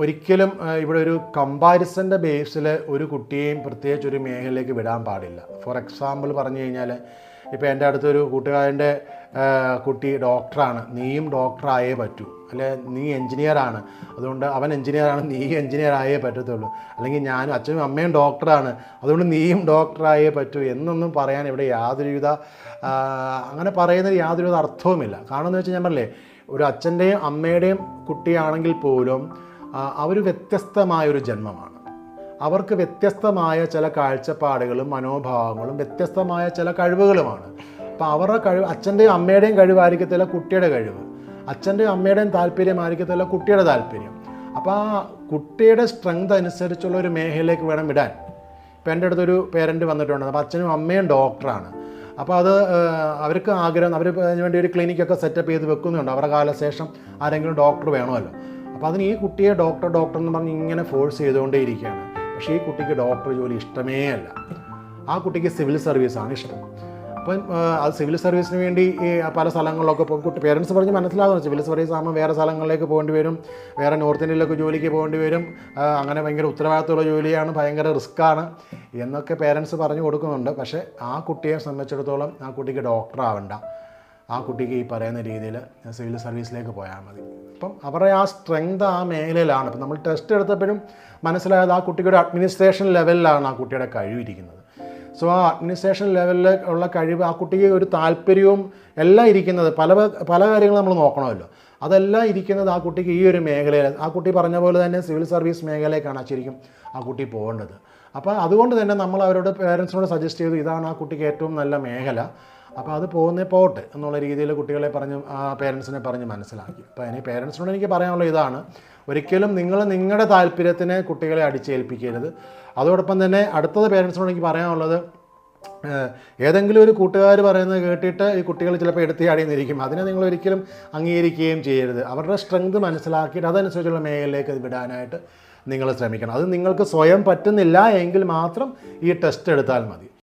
ഒരിക്കലും ഇവിടെ ഒരു കമ്പാരിസൻ്റെ ബേസിൽ ഒരു കുട്ടിയെയും പ്രത്യേകിച്ച് ഒരു മേഖലയിലേക്ക് വിടാൻ പാടില്ല. ഫോർ എക്സാമ്പിൾ പറഞ്ഞു കഴിഞ്ഞാൽ, ഇപ്പോൾ എൻ്റെ അടുത്തൊരു കൂട്ടുകാരൻ്റെ കുട്ടി ഡോക്ടറാണ്, നീയും ഡോക്ടറായേ പറ്റൂ, അല്ലെ നീ എൻജിനീയറാണ്, അതുകൊണ്ട് അവൻ എൻജിനീയറാണ്, നീ എൻജിനീയറായേ പറ്റത്തുള്ളൂ, അല്ലെങ്കിൽ ഞാനും അച്ഛനും അമ്മയും ഡോക്ടറാണ്, അതുകൊണ്ട് നീയും ഡോക്ടറായേ പറ്റൂ എന്നൊന്നും പറയാൻ ഇവിടെ യാതൊരുവിധ അങ്ങനെ പറയുന്നതിൽ യാതൊരുവിധ അർത്ഥവുമില്ല. കാരണം എന്ന് വെച്ചാൽ ഞാൻ പറഞ്ഞില്ലേ, ഒരു അച്ഛൻ്റെയും അമ്മയുടെയും കുട്ടിയാണെങ്കിൽ പോലും അവർ വ്യത്യസ്തമായൊരു ജന്മമാണ്. അവർക്ക് വ്യത്യസ്തമായ ചില കാഴ്ചപ്പാടുകളും മനോഭാവങ്ങളും വ്യത്യസ്തമായ ചില കഴിവുകളുമാണ്. അപ്പോൾ അവരുടെ കഴിവ് അച്ഛൻ്റെയും അമ്മയുടെയും കഴിവായിരിക്കത്തില്ല കുട്ടിയുടെ കഴിവ്, അച്ഛൻ്റെയും അമ്മയുടെയും താല്പര്യമായിരിക്കത്തില്ല കുട്ടിയുടെ താല്പര്യം. അപ്പോൾ ആ കുട്ടിയുടെ സ്ട്രെങ്ത് അനുസരിച്ചുള്ള ഒരു മേഖലയിലേക്ക് വേണം വിടാൻ. ഇപ്പോൾ എൻ്റെ അടുത്തൊരു പേരൻറ്റ് വന്നിട്ടുണ്ട്, അപ്പോൾ അച്ഛനും അമ്മയും ഡോക്ടറാണ്. അപ്പോൾ അത് അവർക്ക് ആഗ്രഹം, അവർ അതിന് വേണ്ടി ഒരു ക്ലിനിക്കൊക്കെ സെറ്റപ്പ് ചെയ്ത് വെക്കുന്നുണ്ട്. അവരുടെ കാലശേഷം ആരെങ്കിലും ഡോക്ടർ വേണമല്ലോ. അപ്പോൾ അതിന് ഈ കുട്ടിയെ ഡോക്ടർ എന്ന് പറഞ്ഞ് ഇങ്ങനെ ഫോഴ്സ് ചെയ്തുകൊണ്ടേയിരിക്കുകയാണ്. പക്ഷേ ഈ കുട്ടിക്ക് ഡോക്ടർ ജോലി ഇഷ്ടമേ അല്ല. ആ കുട്ടിക്ക് സിവിൽ സർവീസാണ് ഇഷ്ടം. അപ്പം അത് സിവിൽ സർവീസിന് വേണ്ടി ഈ പല സ്ഥലങ്ങളിലൊക്കെ കുട്ടി പേരൻസ് പറഞ്ഞ് മനസ്സിലാകുന്നു, സിവിൽ സർവീസ് ആകുമ്പോൾ വേറെ സ്ഥലങ്ങളിലേക്ക് പോകേണ്ടി വരും, വേറെ നോർത്ത് ഇന്ത്യയിലൊക്കെ ജോലിക്ക് പോകേണ്ടി വരും, അങ്ങനെ ഭയങ്കര ഉത്തരവാദിത്തമുള്ള ജോലിയാണ്, ഭയങ്കര റിസ്ക്കാണ് എന്നൊക്കെ പേരൻസ് പറഞ്ഞു കൊടുക്കുന്നുണ്ട്. പക്ഷേ ആ കുട്ടിയെ സംബന്ധിച്ചിടത്തോളം ആ കുട്ടിക്ക് ഡോക്ടറാവണ്ട, ആ കുട്ടിക്ക് ഈ പറയുന്ന രീതിയിൽ സിവിൽ സർവീസിലേക്ക് പോയാൽ മതി. അപ്പം അവരുടെ ആ സ്ട്രെങ്ത് ആ മേഖലയിലാണ്. ഇപ്പം നമ്മൾ ടെസ്റ്റ് എടുത്തപ്പോഴും മനസ്സിലായത് ആ കുട്ടിക്ക് ഒരു അഡ്മിനിസ്ട്രേഷൻ ലെവലിലാണ് ആ കുട്ടിയുടെ കഴിവിരിക്കുന്നത്. സോ ആ അഡ്മിനിസ്ട്രേഷൻ ലെവലിൽ ഉള്ള കഴിവ്, ആ കുട്ടിക്ക് ഒരു താല്പര്യവും എല്ലാം ഇരിക്കുന്നത്, പല കാര്യങ്ങളും നമ്മൾ നോക്കണമല്ലോ, അതെല്ലാം ഇരിക്കുന്നത് ആ കുട്ടിക്ക് ഈ ഒരു മേഖലയിൽ, ആ കുട്ടി പറഞ്ഞ പോലെ തന്നെ സിവിൽ സർവീസ് മേഖലയിലേക്കാണ് ശരിക്കും ആ കുട്ടി പോകേണ്ടത്. അപ്പോൾ അതുകൊണ്ട് തന്നെ നമ്മൾ അവരോട് പേരൻസിനോട് സജസ്റ്റ് ചെയ്തു, ഇതാണ് ആ കുട്ടിക്ക് ഏറ്റവും നല്ല മേഖല, അപ്പോൾ അത് പോട്ടെ എന്നുള്ള രീതിയിൽ കുട്ടികളെ പേരൻസിനെ പറഞ്ഞ് മനസ്സിലാക്കി. അപ്പോൾ അതിന് പേരൻസിനോട് എനിക്ക് പറയാനുള്ളത് ഇതാണ്, ഒരിക്കലും നിങ്ങൾ നിങ്ങളുടെ താല്പര്യത്തിന് കുട്ടികളെ അടിച്ചേൽപ്പിക്കരുത്. അതോടൊപ്പം തന്നെ അടുത്തത് പേരൻസിനോട് എനിക്ക് പറയാനുള്ളത്, ഏതെങ്കിലും ഒരു കൂട്ടുകാർ പറയുന്നത് കേട്ടിട്ട് ഈ കുട്ടികൾ ചിലപ്പോൾ എടുത്തിയാടിയെന്നിരിക്കും, അതിനെ നിങ്ങൾ ഒരിക്കലും അംഗീകരിക്കുകയും ചെയ്യരുത്. അവരുടെ സ്ട്രെങ്ത് മനസ്സിലാക്കിയിട്ട് അതനുസരിച്ചുള്ള മേഖലയിലേക്ക് വിടാനായിട്ട് നിങ്ങൾ ശ്രമിക്കണം. അത് നിങ്ങൾക്ക് സ്വയം പറ്റുന്നില്ല എങ്കിൽ മാത്രം ഈ ടെസ്റ്റ് എടുത്താൽ മതി.